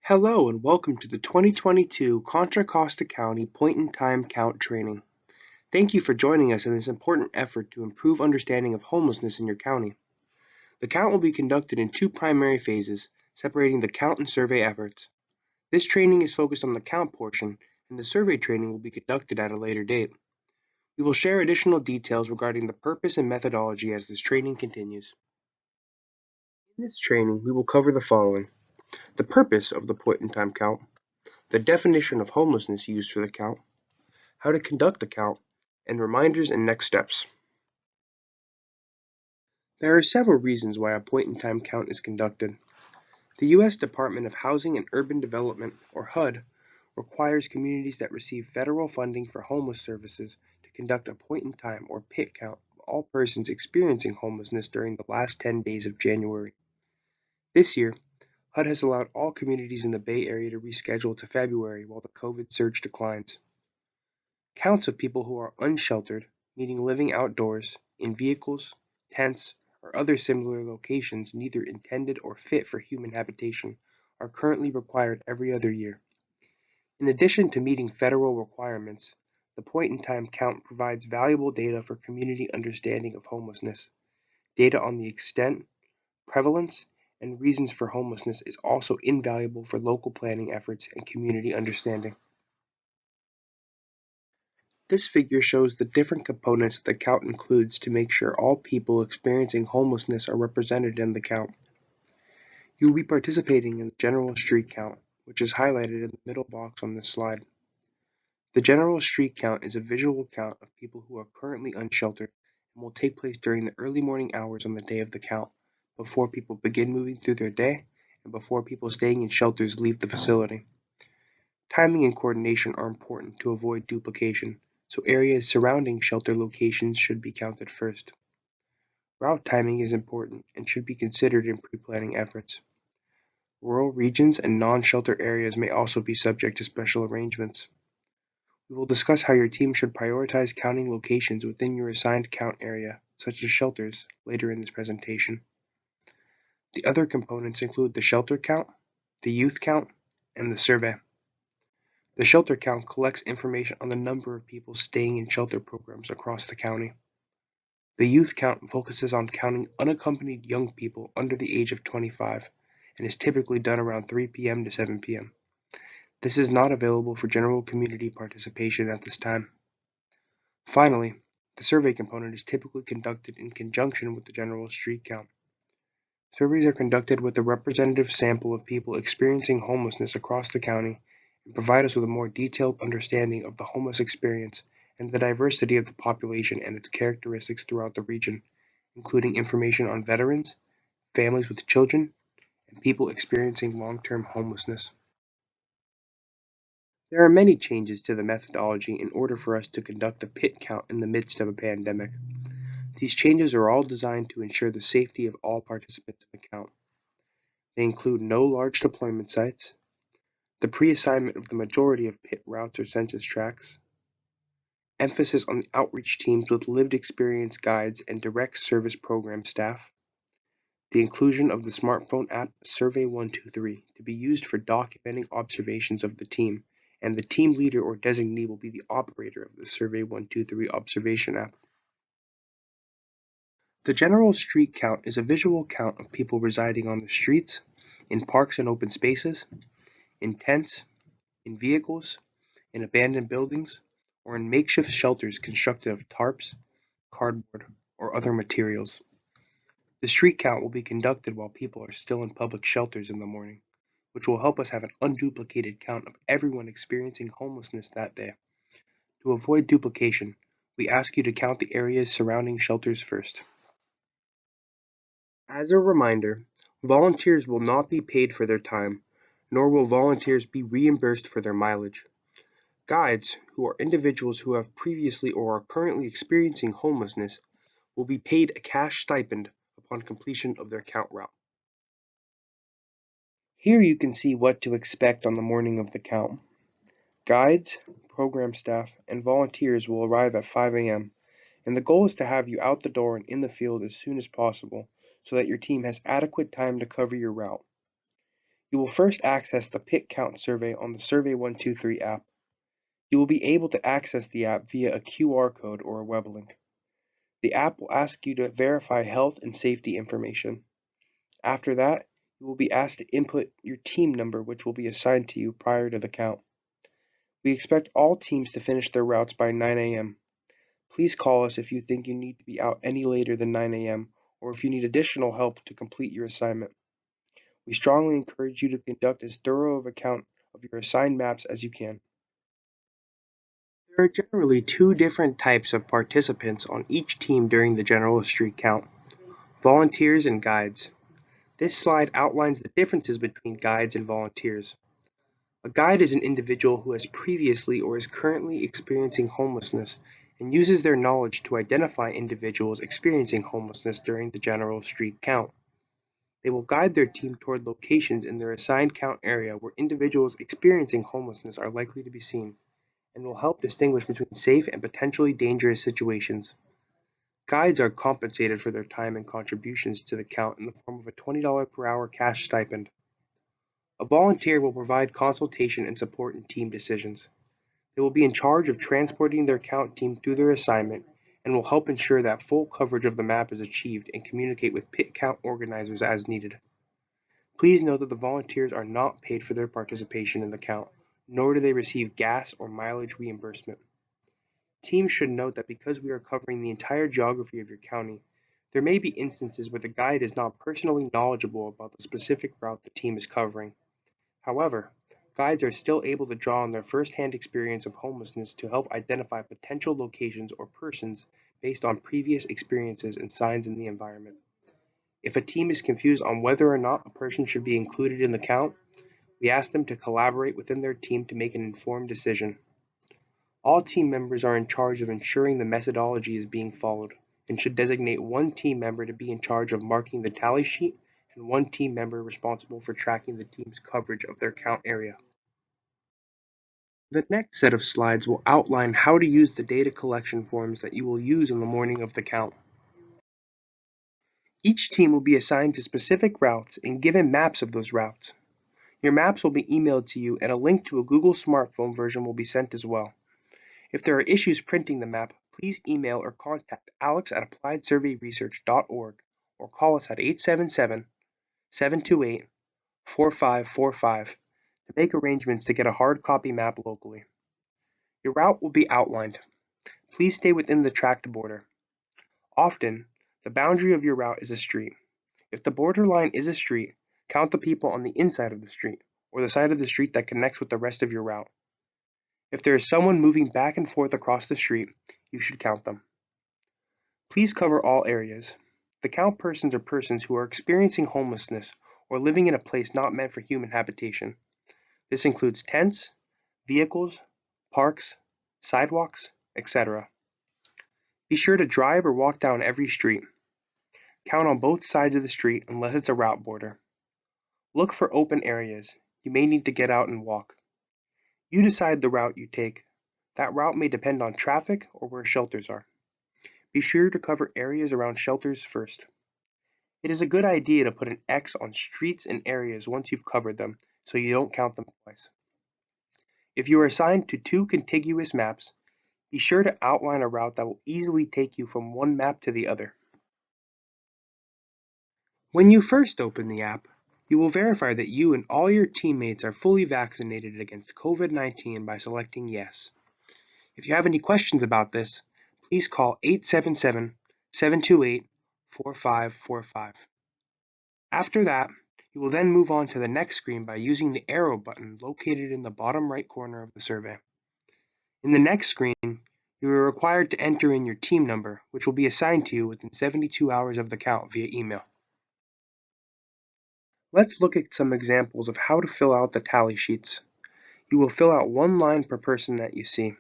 Hello and welcome to the 2022 Contra Costa County Point-in-Time Count Training. Thank you for joining us in this important effort to improve understanding of homelessness in your county. The count will be conducted in two primary phases, separating the count and survey efforts. This training is focused on the count portion, and the survey training will be conducted at a later date. We will share additional details regarding the purpose and methodology as this training continues. In this training, we will cover the following: the purpose of the point-in-time count, the definition of homelessness used for the count, how to conduct the count, and reminders and next steps. There are several reasons why a point-in-time count is conducted. The U.S. Department of Housing and Urban Development, or HUD, requires communities that receive federal funding for homeless services to conduct a point-in-time or PIT count of all persons experiencing homelessness during the last 10 days of January. This year, HUD has allowed all communities in the Bay Area to reschedule to February while the COVID surge declines. Counts of people who are unsheltered, meaning living outdoors, in vehicles, tents, or other similar locations neither intended or fit for human habitation, are currently required every other year. In addition to meeting federal requirements, the point-in-time count provides valuable data for community understanding of homelessness. Data on the extent, prevalence, and reasons for homelessness is also invaluable for local planning efforts and community understanding. This figure shows the different components that the count includes to make sure all people experiencing homelessness are represented in the count. You will be participating in the general street count, which is highlighted in the middle box on this slide. The general street count is a visual count of people who are currently unsheltered and will take place during the early morning hours on the day of the count, before people begin moving through their day and before people staying in shelters leave the facility. Timing and coordination are important to avoid duplication, so areas surrounding shelter locations should be counted first. Route timing is important and should be considered in pre-planning efforts. Rural regions and non-shelter areas may also be subject to special arrangements. We will discuss how your team should prioritize counting locations within your assigned count area, such as shelters, later in this presentation. The other components include the shelter count, the youth count, and the survey. The shelter count collects information on the number of people staying in shelter programs across the county. The youth count focuses on counting unaccompanied young people under the age of 25 and is typically done around 3 p.m. to 7 p.m. This is not available for general community participation at this time. Finally, the survey component is typically conducted in conjunction with the general street count. Surveys are conducted with a representative sample of people experiencing homelessness across the county and provide us with a more detailed understanding of the homeless experience and the diversity of the population and its characteristics throughout the region, including information on veterans, families with children, and people experiencing long-term homelessness. There are many changes to the methodology in order for us to conduct a PIT count in the midst of a pandemic. These changes are all designed to ensure the safety of all participants in the count. They include no large deployment sites, the pre-assignment of the majority of PIT routes or census tracts, emphasis on the outreach teams with lived experience guides and direct service program staff, the inclusion of the smartphone app Survey123 to be used for documenting observations of the team, and the team leader or designee will be the operator of the Survey123 observation app. The general street count is a visual count of people residing on the streets, in parks and open spaces, in tents, in vehicles, in abandoned buildings, or in makeshift shelters constructed of tarps, cardboard, or other materials. The street count will be conducted while people are still in public shelters in the morning, which will help us have an unduplicated count of everyone experiencing homelessness that day. To avoid duplication, we ask you to count the areas surrounding shelters first. As a reminder, volunteers will not be paid for their time, nor will volunteers be reimbursed for their mileage. Guides, who are individuals who have previously or are currently experiencing homelessness, will be paid a cash stipend upon completion of their count route. Here you can see what to expect on the morning of the count. Guides, program staff, and volunteers will arrive at 5 a.m., and the goal is to have you out the door and in the field as soon as possible so that your team has adequate time to cover your route. You will first access the Pit Count survey on the Survey 123 app. You will be able to access the app via a QR code or a web link. The app will ask you to verify health and safety information. After that, you will be asked to input your team number, which will be assigned to you prior to the count. We expect all teams to finish their routes by 9 a.m. Please call us if you think you need to be out any later than 9 a.m. or if you need additional help to complete your assignment. We strongly encourage you to conduct as thorough of a count of your assigned maps as you can. There are generally two different types of participants on each team during the general street count: volunteers and guides. This slide outlines the differences between guides and volunteers. A guide is an individual who has previously or is currently experiencing homelessness and uses their knowledge to identify individuals experiencing homelessness during the general street count. They will guide their team toward locations in their assigned count area where individuals experiencing homelessness are likely to be seen, and will help distinguish between safe and potentially dangerous situations. Guides are compensated for their time and contributions to the count in the form of a $20 per hour cash stipend. A volunteer will provide consultation and support in team decisions. They will be in charge of transporting their count team through their assignment and will help ensure that full coverage of the map is achieved and communicate with pit count organizers as needed. Please note that the volunteers are not paid for their participation in the count, nor do they receive gas or mileage reimbursement. Teams should note that because we are covering the entire geography of your county, there may be instances where the guide is not personally knowledgeable about the specific route the team is covering. However, guides are still able to draw on their first-hand experience of homelessness to help identify potential locations or persons based on previous experiences and signs in the environment. If a team is confused on whether or not a person should be included in the count, we ask them to collaborate within their team to make an informed decision. All team members are in charge of ensuring the methodology is being followed, and should designate one team member to be in charge of marking the tally sheet and one team member responsible for tracking the team's coverage of their count area. The next set of slides will outline how to use the data collection forms that you will use on the morning of the count. Each team will be assigned to specific routes and given maps of those routes. Your maps will be emailed to you and a link to a Google smartphone version will be sent as well. If there are issues printing the map, please email or contact alex@appliedsurveyresearch.org or call us at 877-728-4545 to make arrangements to get a hard copy map locally. Your route will be outlined. Please stay within the tracked border. Often, the boundary of your route is a street. If the borderline is a street, count the people on the inside of the street, or the side of the street that connects with the rest of your route. If there is someone moving back and forth across the street, you should count them. Please cover all areas. The count persons are persons who are experiencing homelessness or living in a place not meant for human habitation. This includes tents, vehicles, parks, sidewalks, etc. Be sure to drive or walk down every street. Count on both sides of the street unless it's a route border. Look for open areas. You may need to get out and walk. You decide the route you take. That route may depend on traffic or where shelters are. Be sure to cover areas around shelters first. It is a good idea to put an X on streets and areas once you've covered them, so you don't count them twice. If you are assigned to two contiguous maps, be sure to outline a route that will easily take you from one map to the other. When you first open the app, you will verify that you and all your teammates are fully vaccinated against COVID-19 by selecting Yes. If you have any questions about this, please call 877-728-4545. After that, you will then move on to the next screen by using the arrow button located in the bottom right corner of the survey. In the next screen, you are required to enter in your team number, which will be assigned to you within 72 hours of the count via email. Let's look at some examples of how to fill out the tally sheets. You will fill out one line per person that you see.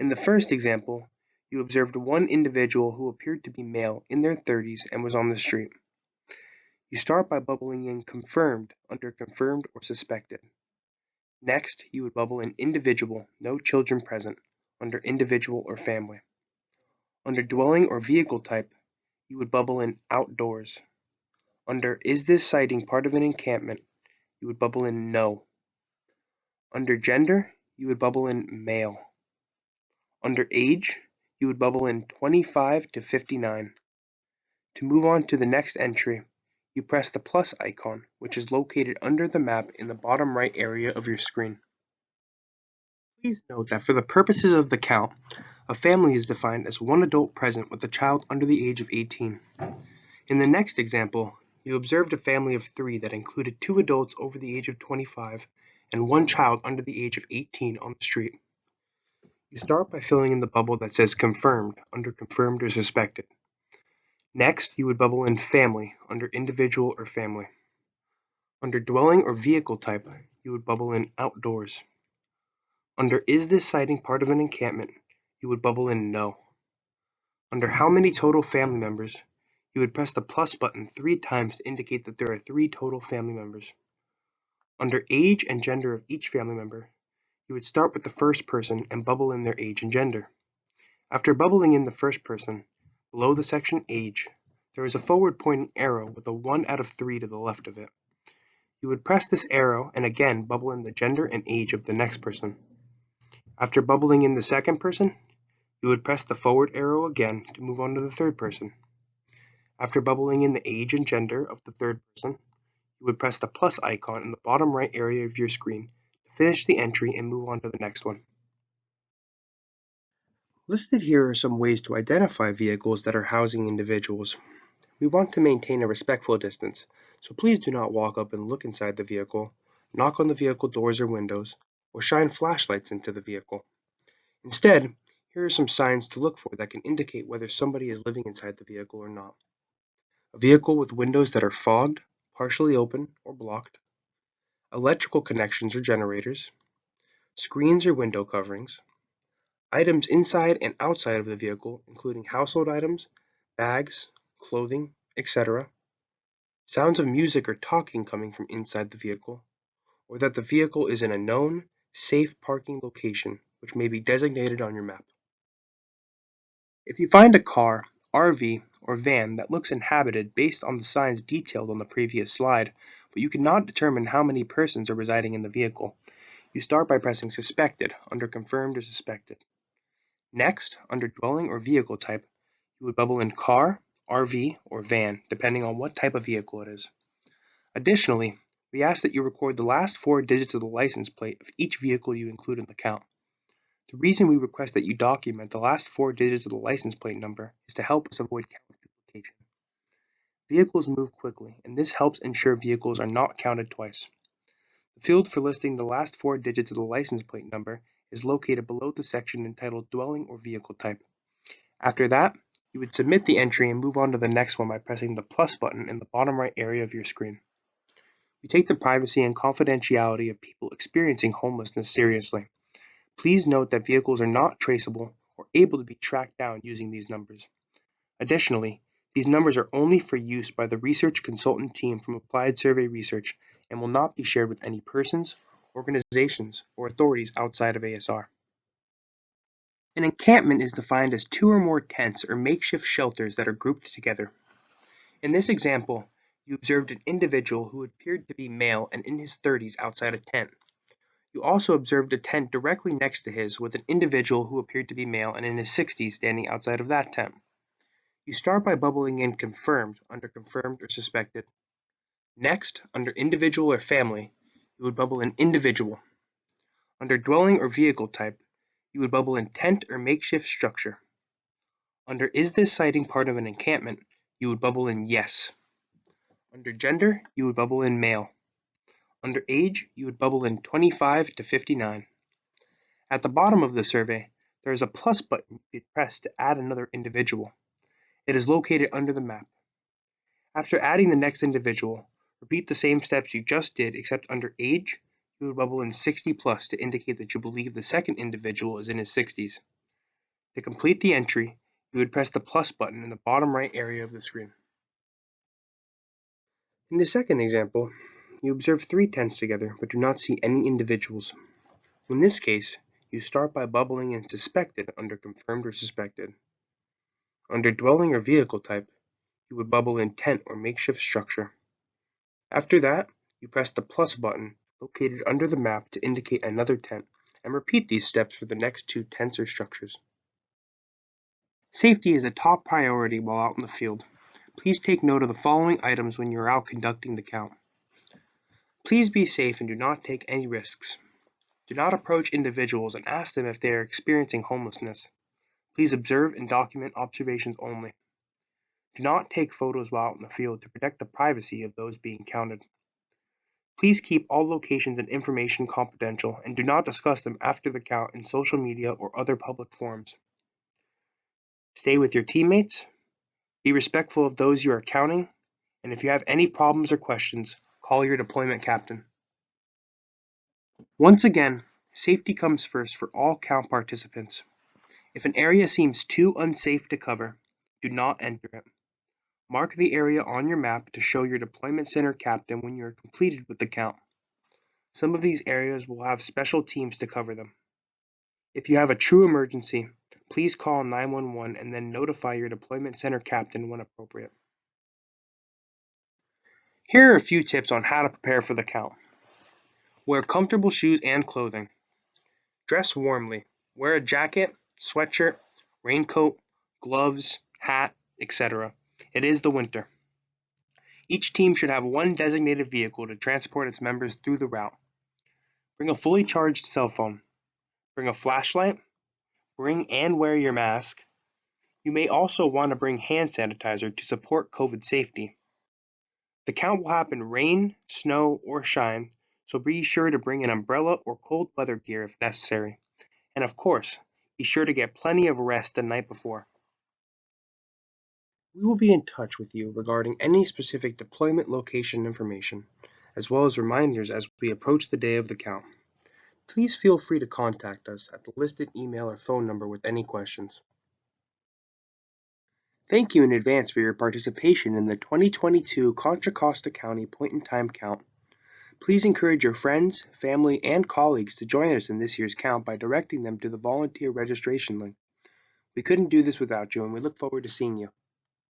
In the first example, you observed one individual who appeared to be male in their 30s and was on the street. You start by bubbling in confirmed under confirmed or suspected. Next, you would bubble in individual, no children present, under individual or family. Under dwelling or vehicle type, you would bubble in outdoors. Under is this sighting part of an encampment, you would bubble in no. Under gender, you would bubble in male. Under age, you would bubble in 25 to 59. To move on to the next entry, you press the plus icon, which is located under the map in the bottom right area of your screen. Please note that for the purposes of the count, a family is defined as one adult present with a child under the age of 18. In the next example, you observed a family of 3 that included 2 adults over the age of 25 and 1 child under the age of 18 on the street. You start by filling in the bubble that says confirmed under confirmed or suspected. Next, you would bubble in family under individual or family. Under dwelling or vehicle type, you would bubble in outdoors. Under is this sighting part of an encampment, you would bubble in no. Under how many total family members, you would press the plus button 3 times to indicate that there are 3 total family members. Under age and gender of each family member, you would start with the first person and bubble in their age and gender. After bubbling in the first person, below the section age, there is a forward pointing arrow with a 1 out of 3 to the left of it. You would press this arrow and again bubble in the gender and age of the next person. After bubbling in the second person, you would press the forward arrow again to move on to the third person. After bubbling in the age and gender of the third person, you would press the plus icon in the bottom right area of your screen to finish the entry and move on to the next one. Listed here are some ways to identify vehicles that are housing individuals. We want to maintain a respectful distance, so please do not walk up and look inside the vehicle, knock on the vehicle doors or windows, or shine flashlights into the vehicle. Instead, here are some signs to look for that can indicate whether somebody is living inside the vehicle or not. A vehicle with windows that are fogged, partially open, or blocked, electrical connections or generators, screens or window coverings, items inside and outside of the vehicle, including household items, bags, clothing, etc., sounds of music or talking coming from inside the vehicle, or that the vehicle is in a known, safe parking location, which may be designated on your map. If you find a car, RV, or van that looks inhabited based on the signs detailed on the previous slide, but you cannot determine how many persons are residing in the vehicle, you start by pressing Suspected under Confirmed or Suspected. Next, under Dwelling or Vehicle Type, you would bubble in Car, RV, or Van, depending on what type of vehicle it is. Additionally, we ask that you record the last 4 digits of the license plate of each vehicle you include in the count. The reason we request that you document the last 4 digits of the license plate number is to help us avoid count duplication. Vehicles move quickly, and this helps ensure vehicles are not counted twice. The field for listing the last 4 digits of the license plate number is located below the section entitled Dwelling or Vehicle Type. After that, you would submit the entry and move on to the next one by pressing the plus button in the bottom right area of your screen. We take the privacy and confidentiality of people experiencing homelessness seriously. Please note that vehicles are not traceable or able to be tracked down using these numbers. Additionally, these numbers are only for use by the research consultant team from Applied Survey Research and will not be shared with any persons, organizations, or authorities outside of ASR. An encampment is defined as 2 or more tents or makeshift shelters that are grouped together. In this example, you observed an individual who appeared to be male and in his 30s outside a tent. You also observed a tent directly next to his with an individual who appeared to be male and in his 60s standing outside of that tent. You start by bubbling in Confirmed under Confirmed or Suspected. Next, under Individual or Family, you would bubble in Individual. Under Dwelling or Vehicle Type, you would bubble in Tent or Makeshift Structure. Under Is this sighting part of an encampment, you would bubble in Yes. Under Gender, you would bubble in Male. Under Age, you would bubble in 25 to 59. At the bottom of the survey, there is a plus button you could press to add another individual. It is located under the map. After adding the next individual, repeat the same steps you just did except under Age, you would bubble in 60 plus to indicate that you believe the second individual is in his 60s. To complete the entry, you would press the plus button in the bottom right area of the screen. In the second example, you observe 3 tents together but do not see any individuals. In this case, you start by bubbling in Suspected under Confirmed or Suspected. Under Dwelling or Vehicle Type, you would bubble in Tent or Makeshift Structure. After that, You press the plus button located under the map to indicate another tent, and repeat these steps for the next 2 tents or structures. Safety is a top priority while out in the field. Please take note of the following items when you are out conducting the count. Please be safe and do not take any risks. Do not approach individuals and ask them if they are experiencing homelessness. Please observe and document observations only. Do not take photos while out in the field to protect the privacy of those being counted. Please keep all locations and information confidential and do not discuss them after the count in social media or other public forums. Stay with your teammates, be respectful of those you are counting, and if you have any problems or questions, call your deployment captain. Once again, safety comes first for all count participants. If an area seems too unsafe to cover, do not enter it. Mark the area on your map to show your deployment center captain when you are completed with the count. Some of these areas will have special teams to cover them. If you have a true emergency, please call 911 and then notify your deployment center captain when appropriate. Here are a few tips on how to prepare for the count. Wear comfortable shoes and clothing. Dress warmly. Wear a jacket, sweatshirt, raincoat, gloves, hat, etc. It is the winter. Each team should have one designated vehicle to transport its members through the route. Bring a fully charged cell phone. Bring a flashlight. Bring and wear your mask. You may also want to bring hand sanitizer to support COVID safety. The count will happen rain, snow, or shine, so be sure to bring an umbrella or cold weather gear if necessary. And of course, be sure to get plenty of rest the night before. We will be in touch with you regarding any specific deployment location information, as well as reminders as we approach the day of the count. Please feel free to contact us at the listed email or phone number with any questions. Thank you in advance for your participation in the 2022 Contra Costa County Point-in-Time Count. Please encourage your friends, family, and colleagues to join us in this year's count by directing them to the volunteer registration link. We couldn't do this without you, and we look forward to seeing you.